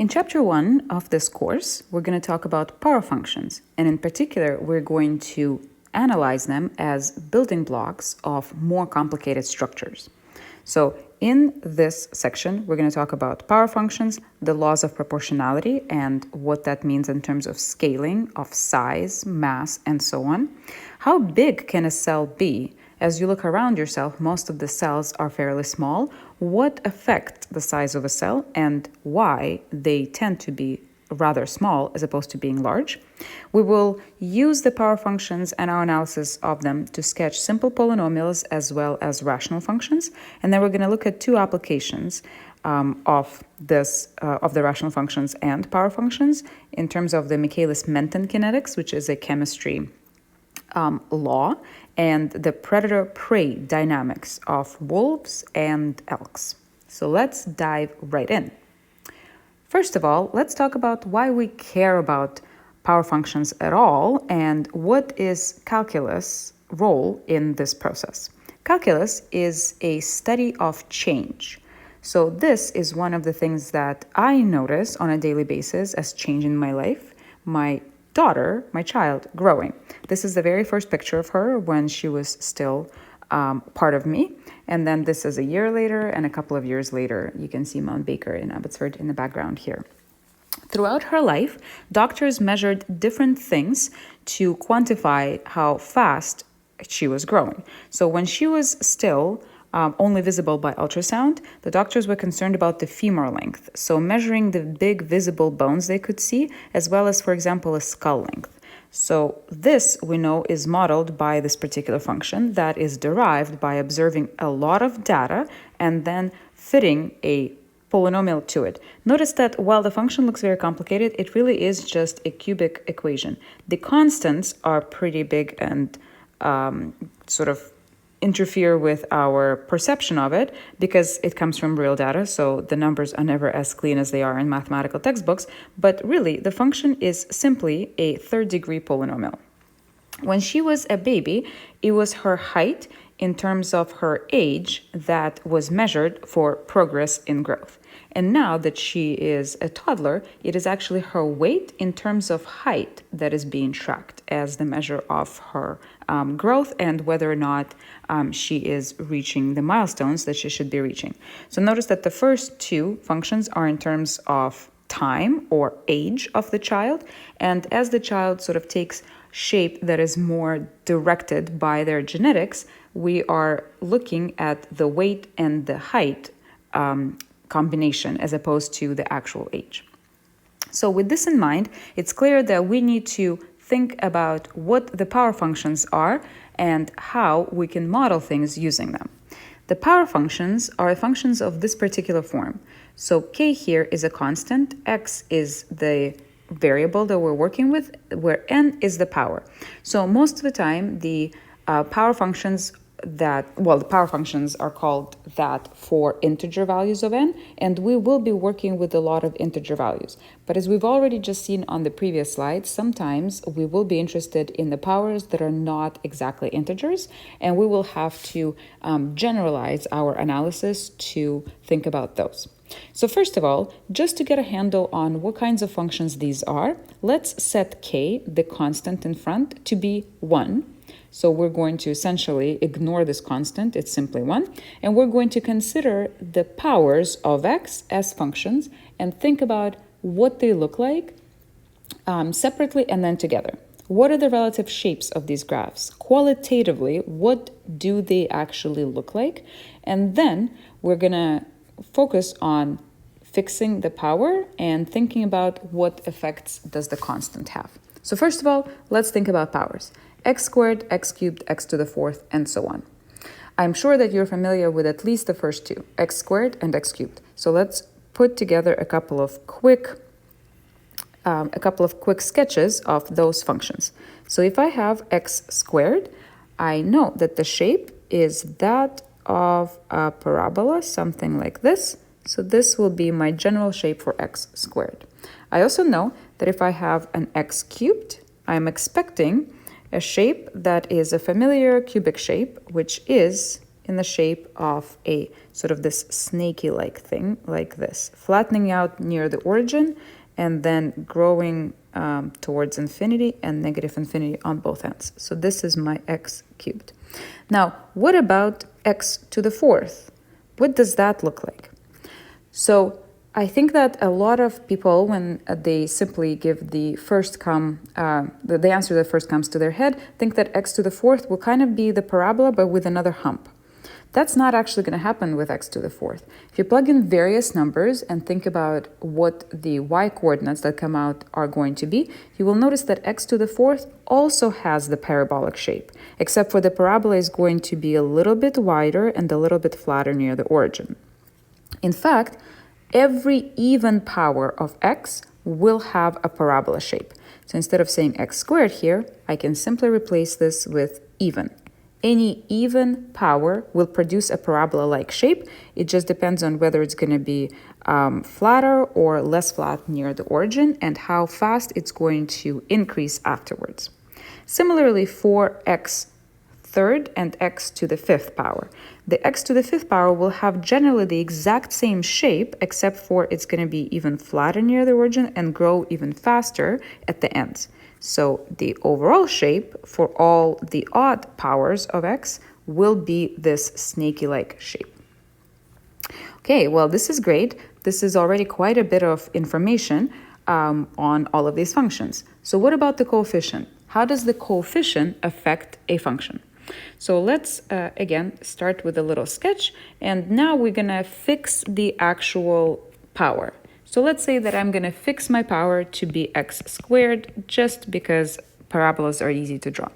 In chapter 1 of this course, we're going to talk about power functions, and in particular, we're going to analyze them as building blocks of more complicated structures. So in this section, we're going to talk about power functions, the laws of proportionality, and what that means in terms of scaling, of size, mass, and so on. How big can a cell be? As you look around yourself, most of the cells are fairly small. What affects the size of a cell and why they tend to be rather small as opposed to being large? We will use the power functions and our analysis of them to sketch simple polynomials as well as rational functions. And then we're going to look at two applications of the rational functions and power functions in terms of the Michaelis-Menten kinetics, which is a chemistry law, and the predator-prey dynamics of wolves and elks. So let's dive right in. First of all, let's talk about why we care about power functions at all and what is calculus' role in this process. Calculus is a study of change. So this is one of the things that I notice on a daily basis as change in my life. My daughter, my child, growing. This is the very first picture of her when she was still part of me. And then this is a year later, and a couple of years later, you can see Mount Baker in Abbotsford in the background here. Throughout her life, doctors measured different things to quantify how fast she was growing. So when she was still only visible by ultrasound, the doctors were concerned about the femur length, so measuring the big visible bones they could see, as well as, for example, a skull length. So this, we know, is modeled by this particular function that is derived by observing a lot of data and then fitting a polynomial to it. Notice that while the function looks very complicated, it really is just a cubic equation. The constants are pretty big and sort of interfere with our perception of it because it comes from real data, so the numbers are never as clean as they are in mathematical textbooks, but really the function is simply a third-degree polynomial. When she was a baby, it was her height in terms of her age that was measured for progress in growth. And now that she is a toddler, it is actually her weight in terms of height that is being tracked as the measure of her growth and whether or not she is reaching the milestones that she should be reaching. So notice that the first two functions are in terms of time or age of the child. And as the child sort of takes shape that is more directed by their genetics, we are looking at the weight and the height combination as opposed to the actual age. So with this in mind, it's clear that we need to think about what the power functions are and how we can model things using them. The power functions are functions of this particular form. So k here is a constant, x is the variable that we're working with, where n is the power. So most of the time, the power functions the power functions are called that for integer values of n, and we will be working with a lot of integer values. But as we've already just seen on the previous slide, sometimes we will be interested in the powers that are not exactly integers, and we will have to generalize our analysis to think about those. So first of all, just to get a handle on what kinds of functions these are, let's set k, the constant in front, to be 1. So we're going to essentially ignore this constant, it's simply 1, and we're going to consider the powers of x as functions and think about what they look like separately and then together. What are the relative shapes of these graphs? Qualitatively, what do they actually look like? And then we're going to focus on fixing the power and thinking about what effects does the constant have. So first of all, let's think about powers. X squared, x cubed, x to the fourth, and so on. I'm sure that you're familiar with at least the first two, x squared and x cubed. So let's put together a couple of quick sketches of those functions. So if I have x squared, I know that the shape is that of a parabola, something like this. So this will be my general shape for x squared. I also know that if I have an x cubed, I'm expecting a shape that is a familiar cubic shape, which is in the shape of a sort of this snaky-like thing, like this, flattening out near the origin and then growing towards infinity and negative infinity on both ends. So this is my x cubed. Now, what about x to the fourth? What does that look like? So I think that a lot of people, when they simply give the answer that first comes to their head, think that x to the fourth will kind of be the parabola, but with another hump. That's not actually going to happen with x to the fourth. If you plug in various numbers and think about what the y-coordinates that come out are going to be, you will notice that x to the fourth also has the parabolic shape, except for the parabola is going to be a little bit wider and a little bit flatter near the origin. In fact, every even power of x will have a parabola shape. So instead of saying x squared here, I can simply replace this with even. Any even power will produce a parabola-like shape. It just depends on whether it's going to be flatter or less flat near the origin and how fast it's going to increase afterwards. Similarly, for x third and x to the fifth power. The x to the fifth power will have generally the exact same shape, except for it's going to be even flatter near the origin and grow even faster at the ends. So the overall shape for all the odd powers of x will be this snaky-like shape. Okay, well, this is great. This is already quite a bit of information on all of these functions. So what about the coefficient? How does the coefficient affect a function? So let's, again, start with a little sketch. And now we're going to fix the actual power. So let's say that I'm going to fix my power to be x squared just because parabolas are easy to draw.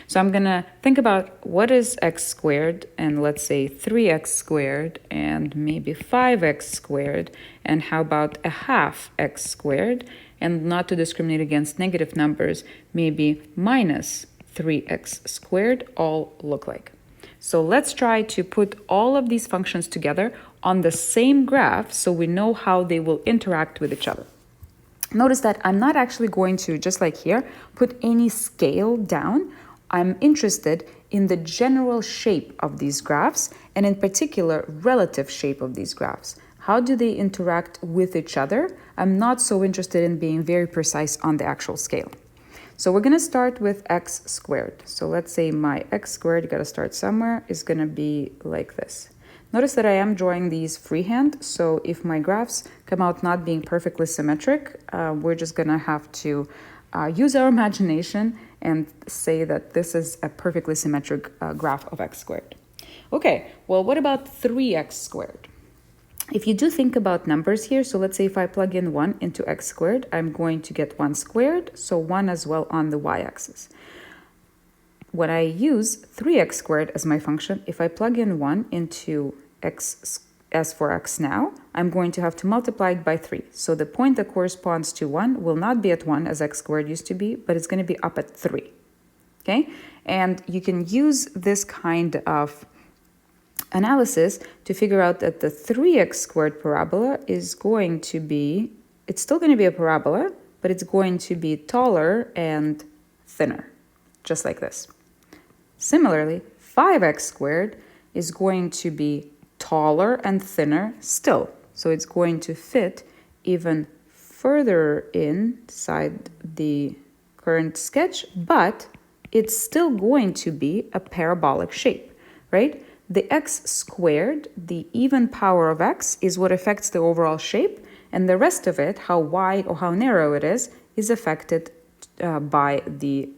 So I'm going to think about what is x squared, and let's say 3x squared and maybe 5x squared, and how about a half x squared, and not to discriminate against negative numbers, maybe minus 3x squared all look like. So let's try to put all of these functions together on the same graph so we know how they will interact with each other. Notice that I'm not actually going to, just like here, put any scale down. I'm interested in the general shape of these graphs, and in particular, relative shape of these graphs. How do they interact with each other? I'm not so interested in being very precise on the actual scale. So we're going to start with x squared. So let's say my x squared, you got to start somewhere, is going to be like this. Notice that I am drawing these freehand, so if my graphs come out not being perfectly symmetric, we're just going to have to use our imagination and say that this is a perfectly symmetric graph of x squared. Okay, well, what about 3x squared? If you do think about numbers here, so let's say if I plug in 1 into x squared, I'm going to get 1 squared, so 1 as well on the y-axis. When I use 3x squared as my function, if I plug in 1 into x as for x now, I'm going to have to multiply it by 3. So the point that corresponds to 1 will not be at 1 as x squared used to be, but it's going to be up at 3. Okay? And you can use this kind of analysis to figure out that the 3x squared parabola is going to be, it's still going to be a parabola, but it's going to be taller and thinner, just like this. Similarly, 5x squared is going to be taller and thinner still. So it's going to fit even further inside the current sketch, but it's still going to be a parabolic shape, right? The x squared, the even power of x, is what affects the overall shape, and the rest of it, how wide or how narrow it is affected by the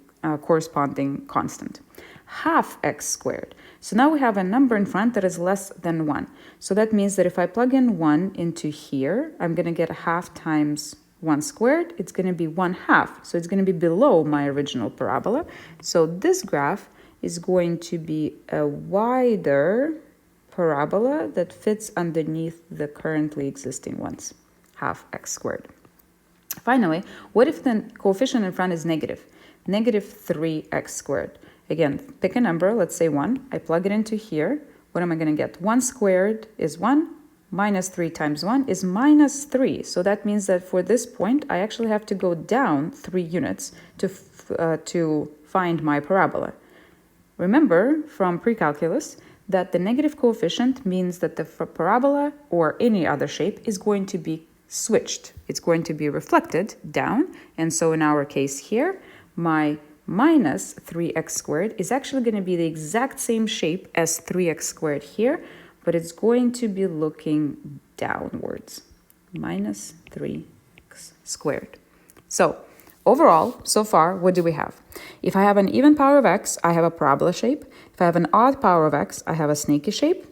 corresponding constant. Half x squared. So now we have a number in front that is less than 1. So that means that if I plug in 1 into here, I'm going to get a half times 1 squared. It's going to be 1/2. So it's going to be below my original parabola. So this graph is going to be a wider parabola that fits underneath the currently existing ones, half x squared. Finally, what if the coefficient in front is negative? Negative 3x squared. Again, pick a number, let's say 1. I plug it into here. What am I going to get? 1 squared is 1. Minus 3 times 1 is minus 3. So that means that for this point, I actually have to go down 3 units to find my parabola. Remember from pre-calculus that the negative coefficient means that the parabola or any other shape is going to be switched. It's going to be reflected down. And so in our case here, my minus 3x squared is actually going to be the exact same shape as 3x squared here, but it's going to be looking downwards. Minus 3x squared. So overall, so far, what do we have? If I have an even power of x, I have a parabola shape. If I have an odd power of x, I have a snaky shape.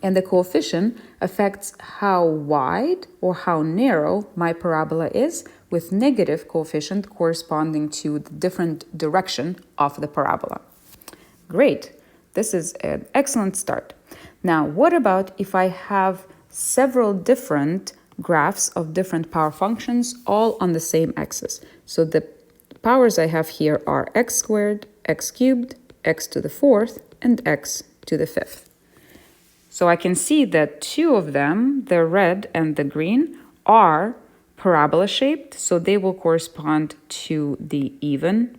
And the coefficient affects how wide or how narrow my parabola is, with negative coefficient corresponding to the different direction of the parabola. Great. This is an excellent start. Now, what about if I have several different graphs of different power functions all on the same axis? So the powers I have here are x squared, x cubed, x to the fourth, and x to the fifth. So I can see that two of them, the red and the green, are parabola shaped, so they will correspond to the even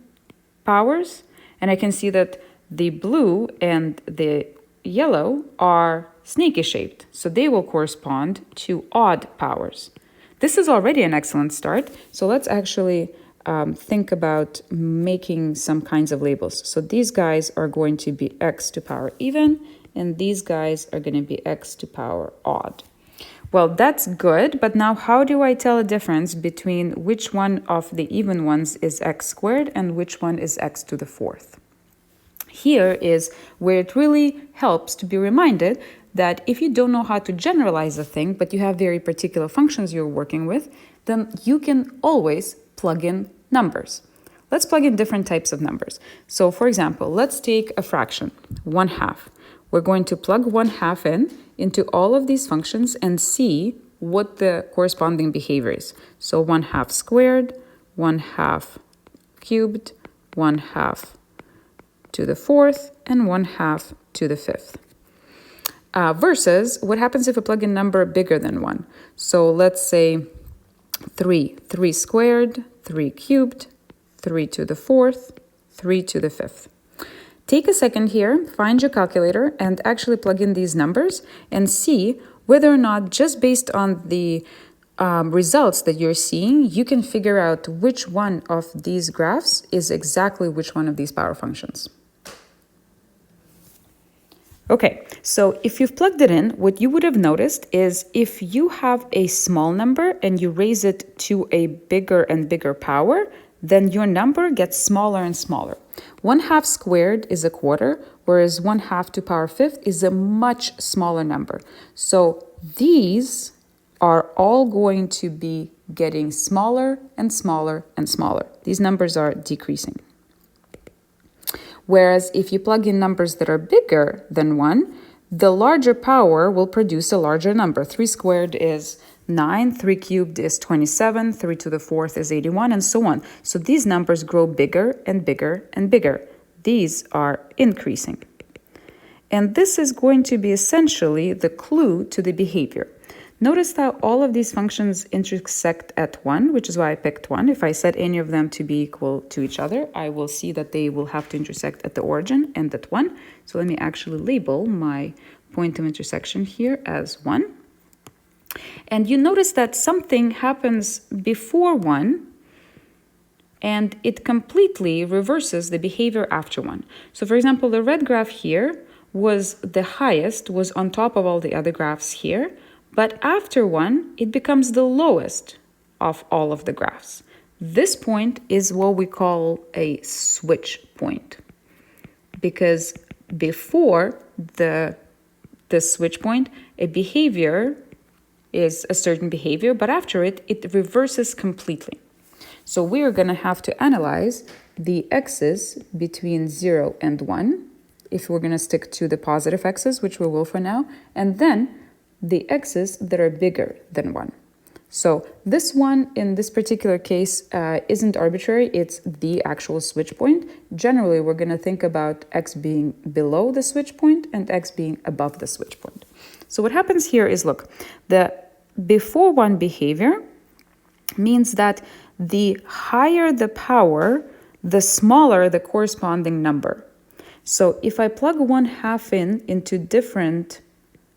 powers. And I can see that the blue and the yellow are snaky shaped, so they will correspond to odd powers. This is already an excellent start, so let's actually think about making some kinds of labels. So these guys are going to be x to power even, and these guys are going to be x to power odd. Well, that's good, but now how do I tell a difference between which one of the even ones is x squared and which one is x to the fourth? Here is where it really helps to be reminded that if you don't know how to generalize a thing, but you have very particular functions you're working with, then you can always plug in numbers. Let's plug in different types of numbers. So for example, let's take a fraction, 1/2. We're going to plug 1/2 into all of these functions and see what the corresponding behavior is. So 1/2 squared, 1/2 cubed, 1/2 to the fourth, and 1/2 to the fifth. Versus what happens if I plug in a number bigger than 1? So let's say 3 squared, 3 cubed, 3 to the fourth, 3 to the fifth. Take a second here, find your calculator, and actually plug in these numbers and see whether or not, just based on the results that you're seeing, you can figure out which one of these graphs is exactly which one of these power functions. Okay, so if you've plugged it in, what you would have noticed is if you have a small number and you raise it to a bigger and bigger power, then your number gets smaller and smaller. 1/2 squared is a quarter, whereas 1/2 to power fifth is a much smaller number. So these are all going to be getting smaller and smaller and smaller. These numbers are decreasing. Whereas if you plug in numbers that are bigger than 1, the larger power will produce a larger number. 3 squared is 9, 3 cubed is 27, 3 to the fourth is 81, and so on. So these numbers grow bigger and bigger and bigger. These are increasing. And this is going to be essentially the clue to the behavior. Notice that all of these functions intersect at 1, which is why I picked 1. If I set any of them to be equal to each other, I will see that they will have to intersect at the origin and at 1. So let me actually label my point of intersection here as 1. And you notice that something happens before 1, and it completely reverses the behavior after 1. So for example, the red graph here was the highest, was on top of all the other graphs here. But after 1, it becomes the lowest of all of the graphs. This point is what we call a switch point, because before the switch point, a behavior is a certain behavior, but after it, it reverses completely. So we are going to have to analyze the x's between 0 and 1, if we're going to stick to the positive x's, which we will for now, and then the x's that are bigger than 1. So this one, in this particular case, isn't arbitrary. It's the actual switch point. Generally, we're going to think about x being below the switch point and x being above the switch point. So what happens here is, look, the before 1 behavior means that the higher the power, the smaller the corresponding number. So if I plug 1/2 into different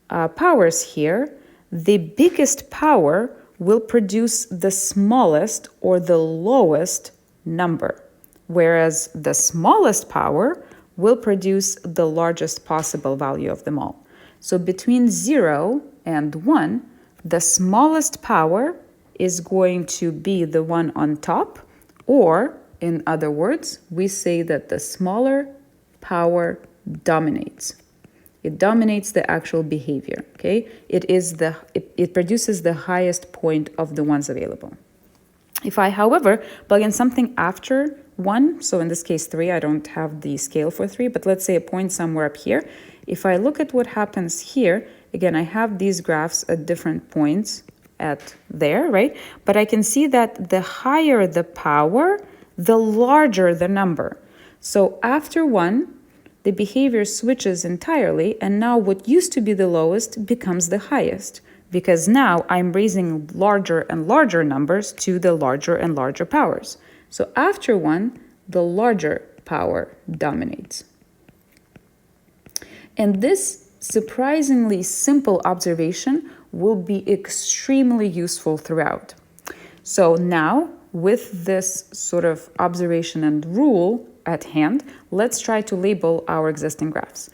powers here, the biggest power will produce the smallest or the lowest number, whereas the smallest power will produce the largest possible value of them all. So between 0 and 1, the smallest power is going to be the one on top, or in other words, we say that the smaller power dominates. It dominates the actual behavior, okay? It produces the highest point of the ones available. If I, however, plug in something after 1, so in this case 3, I don't have the scale for 3, but let's say a point somewhere up here. If I look at what happens here, again, I have these graphs at different points at there, right? But I can see that the higher the power, the larger the number. So after 1, the behavior switches entirely, and now what used to be the lowest becomes the highest, because now I'm raising larger and larger numbers to the larger and larger powers. So after 1, the larger power dominates. And this surprisingly simple observation will be extremely useful throughout. So now, with this sort of observation and rule at hand, let's try to label our existing graphs.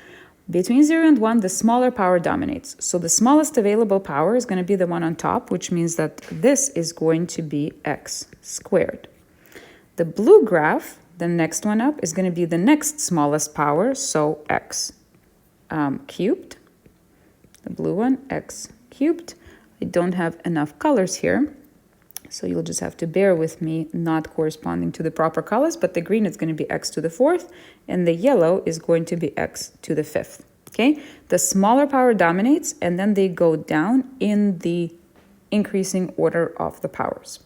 Between 0 and 1, the smaller power dominates. So the smallest available power is going to be the one on top, which means that this is going to be x squared. The blue graph, the next one up, is going to be the next smallest power, so x cubed. The blue one, x cubed. I don't have enough colors here, so you'll just have to bear with me not corresponding to the proper colors, but the green is going to be x to the 4th, and the yellow is going to be x to the 5th, okay? The smaller power dominates, and then they go down in the increasing order of the powers.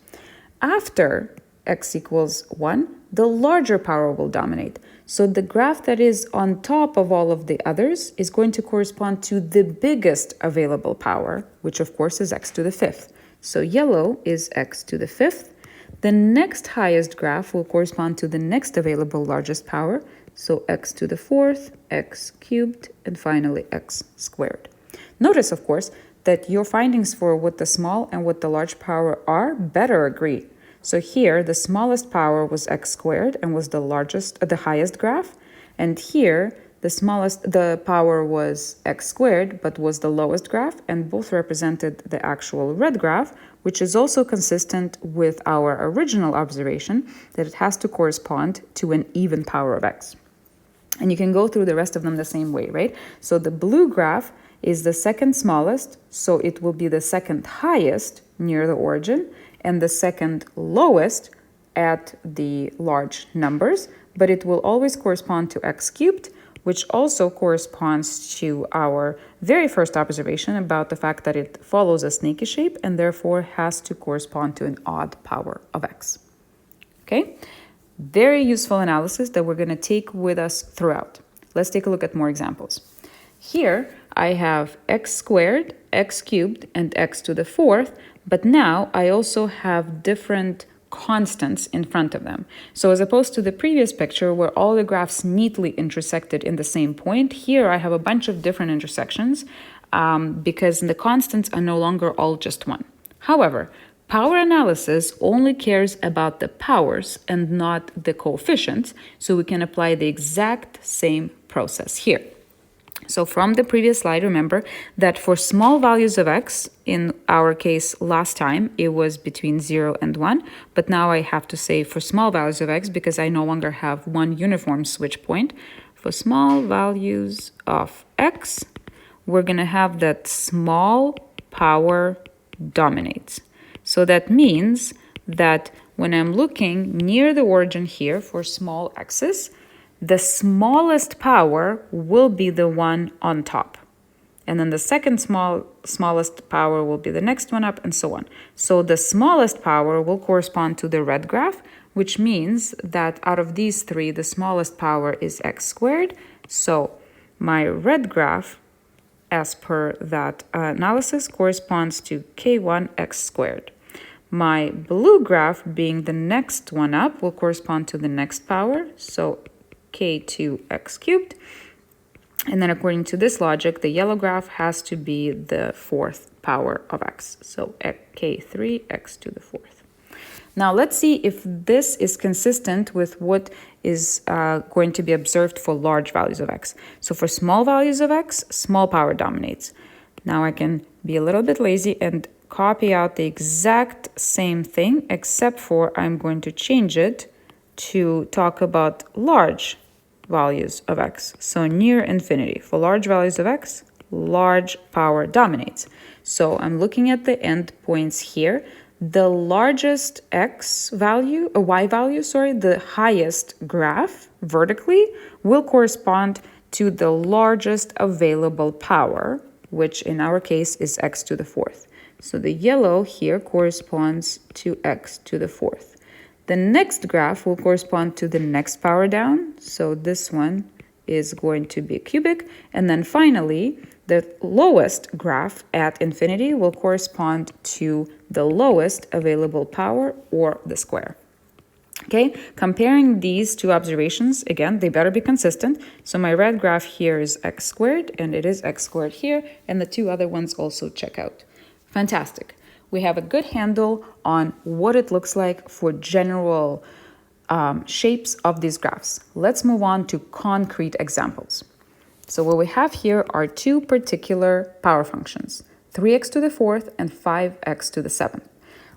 After x equals 1, the larger power will dominate. So the graph that is on top of all of the others is going to correspond to the biggest available power, which of course is x to the 5th. So yellow is x to the 5th. The next highest graph will correspond to the next available largest power, so x to the 4th, x cubed, and finally x squared. Notice, of course, that your findings for what the small and what the large power are better agree. So here, the smallest power was x squared and was the highest graph, and here, the power was x squared, but was the lowest graph, and both represented the actual red graph, which is also consistent with our original observation that it has to correspond to an even power of x. And you can go through the rest of them the same way, right? So the blue graph is the second smallest, so it will be the second highest near the origin, and the second lowest at the large numbers, but it will always correspond to x cubed, which also corresponds to our very first observation about the fact that it follows a snaky shape and therefore has to correspond to an odd power of x. Okay? Very useful analysis that we're going to take with us throughout. Let's take a look at more examples. Here, I have x squared, x cubed, and x to the 4th, but now I also have different constants in front of them. So as opposed to the previous picture where all the graphs neatly intersected in the same point, here I have a bunch of different intersections because the constants are no longer all just one. However, power analysis only cares about the powers and not the coefficients, so we can apply the exact same process here. So from the previous slide, remember that for small values of x, in our case last time, it was between 0 and 1, but now I have to say for small values of x because I no longer have one uniform switch point. For small values of x, we're going to have that small power dominates. So that means that when I'm looking near the origin here for small x's, the smallest power will be the one on top. And then the second smallest power will be the next one up, and so on. So the smallest power will correspond to the red graph, which means that out of these three, the smallest power is x squared. So my red graph, as per that analysis, corresponds to k1 x squared. My blue graph, being the next one up, will correspond to the next power, so k2x cubed. And then according to this logic, the yellow graph has to be the fourth power of x. So k3x to the fourth. Now let's see if this is consistent with what is going to be observed for large values of x. So for small values of x, small power dominates. Now I can be a little bit lazy and copy out the exact same thing, except for I'm going to change it to talk about large values of x. So near infinity. For large values of x, large power dominates. So I'm looking at the endpoints here. The largest y value, the highest graph vertically will correspond to the largest available power, which in our case is x to the fourth. So the yellow here corresponds to x to the fourth. The next graph will correspond to the next power down. So this one is going to be cubic. And then finally, the lowest graph at infinity will correspond to the lowest available power, or the square. Okay, comparing these two observations, again, they better be consistent. So my red graph here is x squared, and it is x squared here, and the two other ones also check out. Fantastic. We have a good handle on what it looks like for general shapes of these graphs. Let's move on to concrete examples. So what we have here are two particular power functions, 3x to the fourth and 5x to the seventh.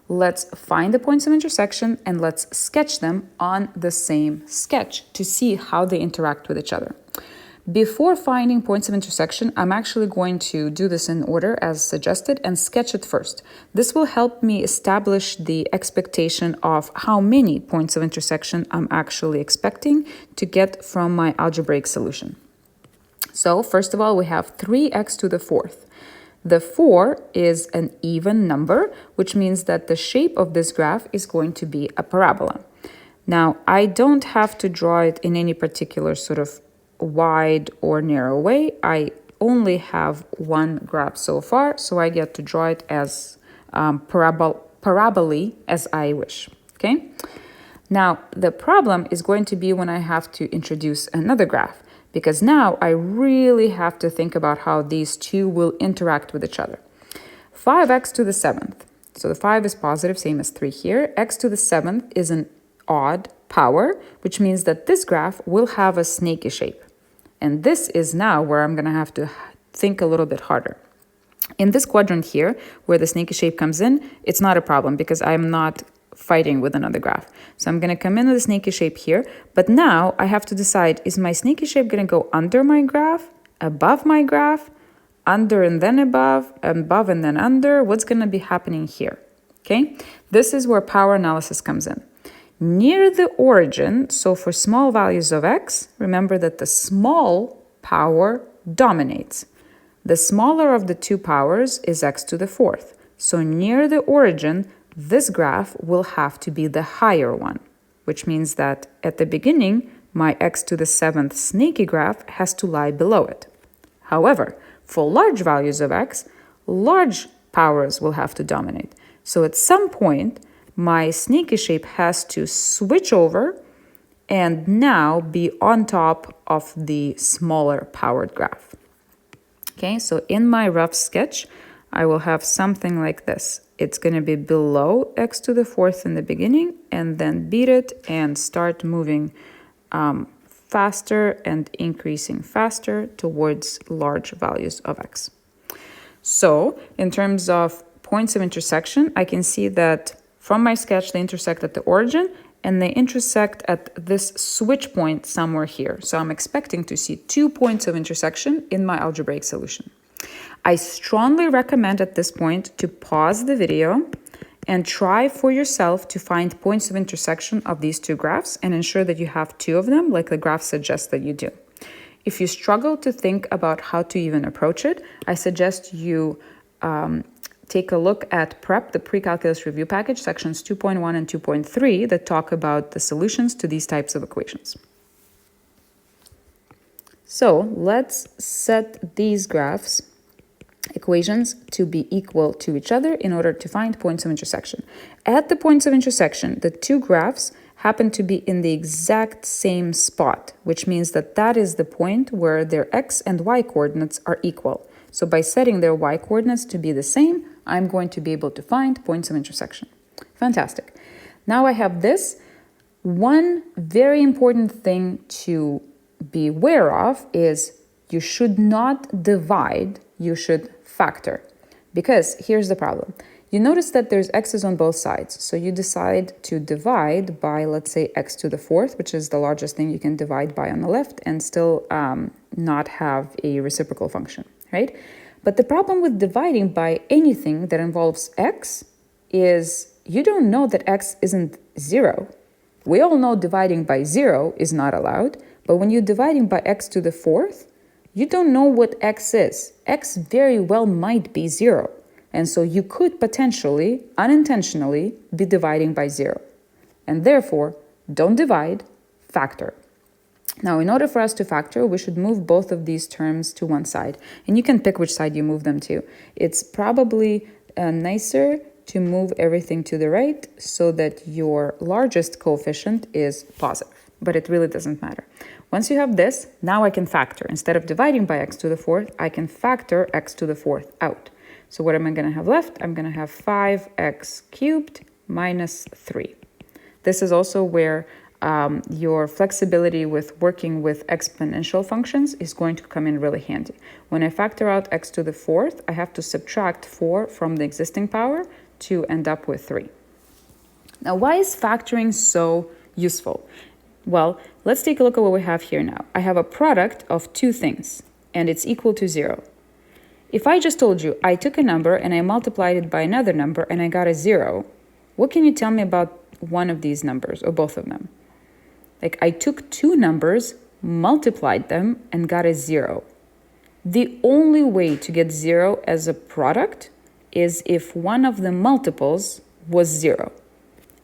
Let's find the points of intersection and let's sketch them on the same sketch to see how they interact with each other. Before finding points of intersection, I'm actually going to do this in order as suggested and sketch it first. This will help me establish the expectation of how many points of intersection I'm actually expecting to get from my algebraic solution. So first of all, we have 3x to the fourth. The 4 is an even number, which means that the shape of this graph is going to be a parabola. Now, I don't have to draw it in any particular sort of wide or narrow way. I only have one graph so far, so I get to draw it as parabole as I wish, okay? Now, the problem is going to be when I have to introduce another graph, because now I really have to think about how these two will interact with each other. 5x to the seventh. So the 5 is positive, same as 3 here. X to the seventh is an odd power, which means that this graph will have a snaky shape. And this is now where I'm going to have to think a little bit harder. In this quadrant here, where the snaky shape comes in, it's not a problem because I'm not fighting with another graph. So I'm going to come in with a snaky shape here, but now I have to decide, is my snaky shape going to go under my graph, above my graph, under and then above and then under? What's going to be happening here? Okay, this is where power analysis comes in. Near the origin, so for small values of x, remember that the small power dominates. The smaller of the two powers is x to the fourth. So near the origin, this graph will have to be the higher one, which means that at the beginning, my x to the seventh snaky graph has to lie below it. However, for large values of x, large powers will have to dominate. So at some point, my snaky shape has to switch over and now be on top of the smaller powered graph. Okay, so in my rough sketch, I will have something like this. It's going to be below x to the fourth in the beginning and then beat it and start moving faster and increasing faster towards large values of x. So in terms of points of intersection, I can see that from my sketch, they intersect at the origin and they intersect at this switch point somewhere here. So I'm expecting to see 2 points of intersection in my algebraic solution. I strongly recommend at this point to pause the video and try for yourself to find points of intersection of these two graphs and ensure that you have 2 of them, like the graph suggests that you do. If you struggle to think about how to even approach it, I suggest you take a look at PREP, the pre-calculus review package, sections 2.1 and 2.3 that talk about the solutions to these types of equations. So let's set these equations to be equal to each other in order to find points of intersection. At the points of intersection, the two graphs happen to be in the exact same spot, which means that that is the point where their x and y coordinates are equal. So by setting their y coordinates to be the same, I'm going to be able to find points of intersection. Fantastic. Now I have this. One very important thing to be aware of is you should not divide, you should factor. Because here's the problem. You notice that there's x's on both sides. So you decide to divide by, let's say, x to the fourth, which is the largest thing you can divide by on the left and still not have a reciprocal function, right? But the problem with dividing by anything that involves x is you don't know that x isn't 0. We all know dividing by 0 is not allowed, but when you're dividing by x to the fourth, you don't know what x is. X very well might be 0. And so you could potentially, unintentionally, be dividing by 0. And therefore, don't divide, factor. Now, in order for us to factor, we should move both of these terms to one side. And you can pick which side you move them to. It's probably nicer to move everything to the right so that your largest coefficient is positive. But it really doesn't matter. Once you have this, now I can factor. Instead of dividing by x to the fourth, I can factor x to the fourth out. So what am I going to have left? I'm going to have 5x cubed minus 3. This is also where your flexibility with working with exponential functions is going to come in really handy. When I factor out x to the fourth, I have to subtract 4 from the existing power to end up with 3. Now, why is factoring so useful? Well, let's take a look at what we have here now. I have a product of two things, and it's equal to 0. If I just told you I took a number and I multiplied it by another number and I got a 0, what can you tell me about one of these numbers or both of them? Like I took two numbers, multiplied them, and got a 0. The only way to get 0 as a product is if one of the multiples was 0.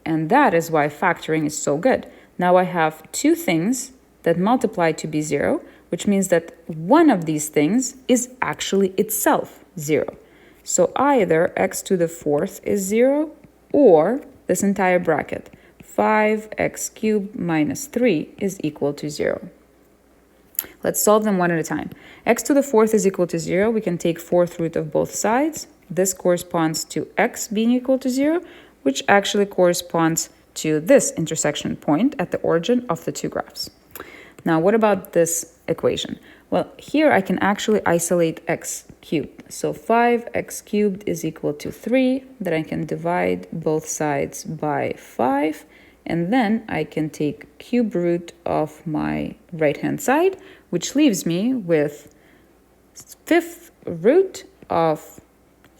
And that is why factoring is so good. Now I have two things that multiply to be 0, which means that one of these things is actually itself 0. So either x to the fourth is 0 or this entire bracket, 5x cubed minus 3 is equal to 0. Let's solve them one at a time. X to the fourth is equal to 0. We can take fourth root of both sides. This corresponds to x being equal to 0, which actually corresponds to this intersection point at the origin of the two graphs. Now, what about this equation? Well, here I can actually isolate x cubed. So 5x cubed is equal to 3. Then I can divide both sides by 5. And then I can take cube root of my right-hand side, which leaves me with fifth root of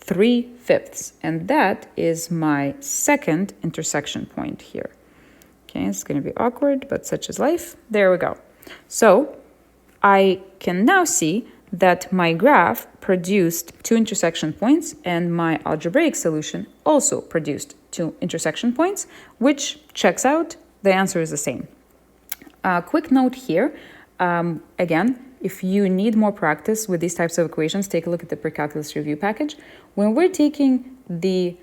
3/5. And that is my second intersection point here. Okay, it's going to be awkward, but such is life. There we go. So I can now see that my graph produced two intersection points and my algebraic solution also produced two intersection points, which checks out. The answer is the same. Quick note here. Again, if you need more practice with these types of equations, take a look at the pre-calculus review package. When we're taking the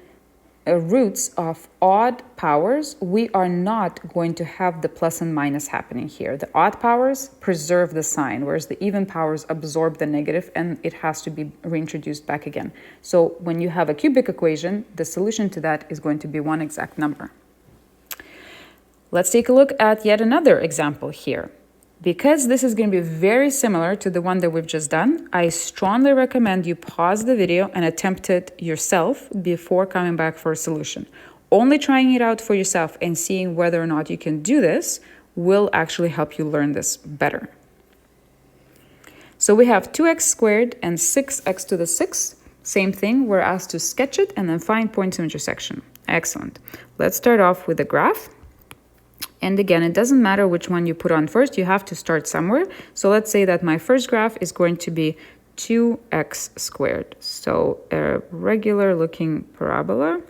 roots of odd powers, we are not going to have the plus and minus happening here. The odd powers preserve the sign, whereas the even powers absorb the negative and it has to be reintroduced back again. So when you have a cubic equation, the solution to that is going to be one exact number. Let's take a look at yet another example here. Because this is going to be very similar to the one that we've just done, I strongly recommend you pause the video and attempt it yourself before coming back for a solution. Only trying it out for yourself and seeing whether or not you can do this will actually help you learn this better. So we have 2x squared and 6x to the 6th. Same thing, we're asked to sketch it and then find points of intersection. Excellent. Let's start off with the graph. And again, it doesn't matter which one you put on first, you have to start somewhere. So let's say that my first graph is going to be 2x squared. So a regular looking parabola.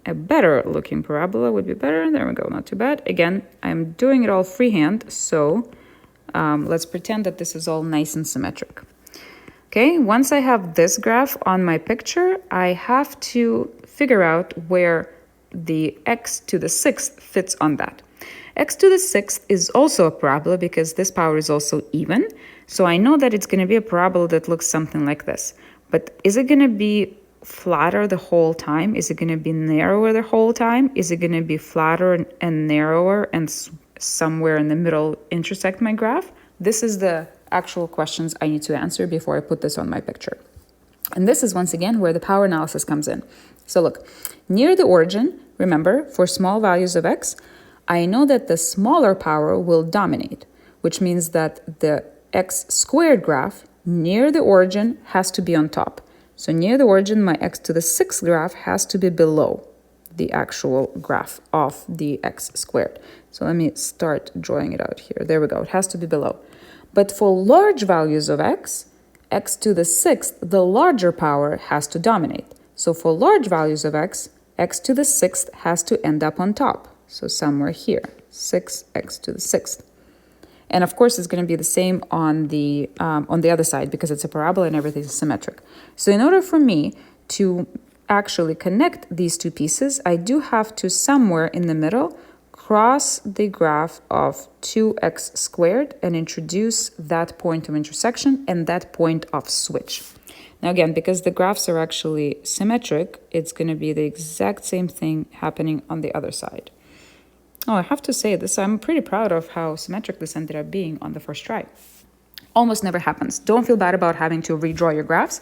A better looking parabola would be better. There we go, not too bad. Again, I'm doing it all freehand, so let's pretend that this is all nice and symmetric. Okay, once I have this graph on my picture, I have to figure out where the x to the sixth fits on that. X to the sixth is also a parabola because this power is also even. So I know that it's going to be a parabola that looks something like this. But is it going to be flatter the whole time? Is it going to be narrower the whole time? Is it going to be flatter and narrower and somewhere in the middle intersect my graph? This is the actual questions I need to answer before I put this on my picture. And this is once again where the power analysis comes in. So look, near the origin, remember, for small values of x, I know that the smaller power will dominate, which means that the x squared graph near the origin has to be on top. So near the origin, my x to the sixth graph has to be below the actual graph of the x squared. So let me start drawing it out here. There we go. It has to be below. But for large values of x to the sixth, the larger power has to dominate. So for large values of x to the sixth has to end up on top. So somewhere here, 6x to the sixth. And of course, it's going to be the same on the other side because it's a parabola and everything is symmetric. So in order for me to actually connect these two pieces, I do have to somewhere in the middle cross the graph of 2x squared and introduce that point of intersection and that point of switch. Now again, because the graphs are actually symmetric, it's going to be the exact same thing happening on the other side. Oh, I have to say this, I'm pretty proud of how symmetric this ended up being on the first try. Almost never happens. Don't feel bad about having to redraw your graphs.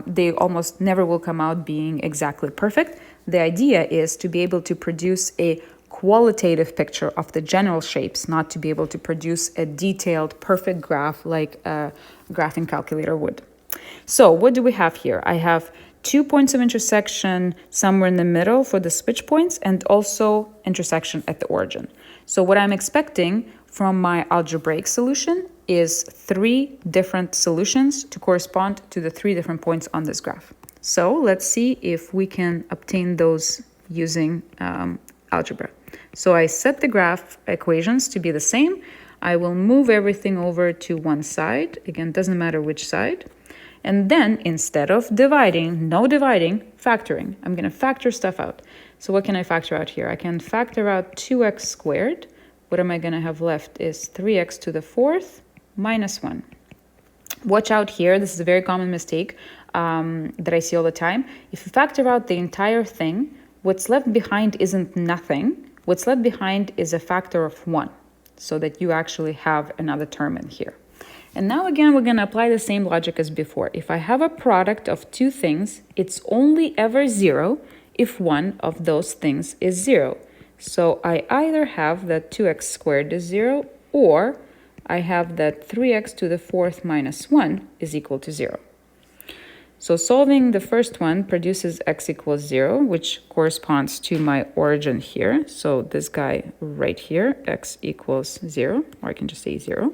They almost never will come out being exactly perfect. The idea is to be able to produce a qualitative picture of the general shapes, not to be able to produce a detailed, perfect graph like a graphing calculator would. So what do we have here? I have 2 points of intersection somewhere in the middle for the switch points and also intersection at the origin. So what I'm expecting from my algebraic solution is 3 different solutions to correspond to the 3 different points on this graph. So let's see if we can obtain those using algebra. So I set the graph equations to be the same. I will move everything over to one side. Again, doesn't matter which side. And then instead of dividing, no dividing, factoring. I'm going to factor stuff out. So what can I factor out here? I can factor out 2x squared. What am I going to have left is 3x to the fourth minus 1. Watch out here. This is a very common mistake that I see all the time. If you factor out the entire thing, what's left behind isn't nothing. What's left behind is a factor of 1, so that you actually have another term in here. And now again, we're going to apply the same logic as before. If I have a product of 2 things, it's only ever 0 if one of those things is 0. So I either have that 2x squared is 0, or I have that 3x to the fourth minus 1 is equal to 0. So solving the first one produces x equals 0, which corresponds to my origin here. So this guy right here, x equals 0, or I can just say 0.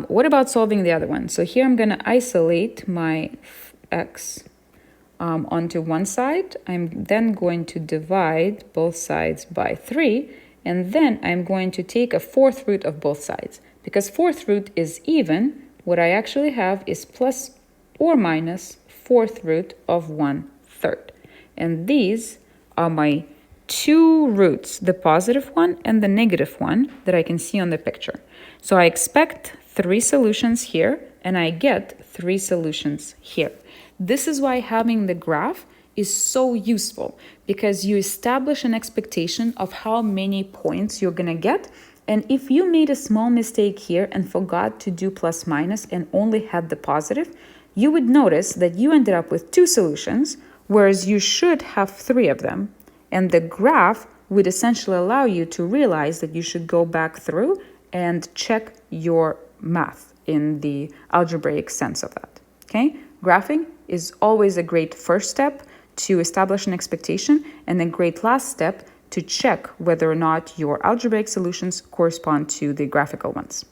What about solving the other one? So here I'm going to isolate my x onto one side. I'm then going to divide both sides by 3, and then I'm going to take a fourth root of both sides. Because fourth root is even, what I actually have is plus or minus fourth root of 1/3. And these are my 2 roots, the positive one and the negative one that I can see on the picture. So I expect 3 solutions here, and I get 3 solutions here. This is why having the graph is so useful, because you establish an expectation of how many points you're going to get. And if you made a small mistake here and forgot to do plus minus and only had the positive, you would notice that you ended up with 2 solutions, whereas you should have 3 of them. And the graph would essentially allow you to realize that you should go back through and check your math in the algebraic sense of that. Okay? Graphing is always a great first step to establish an expectation and a great last step to check whether or not your algebraic solutions correspond to the graphical ones.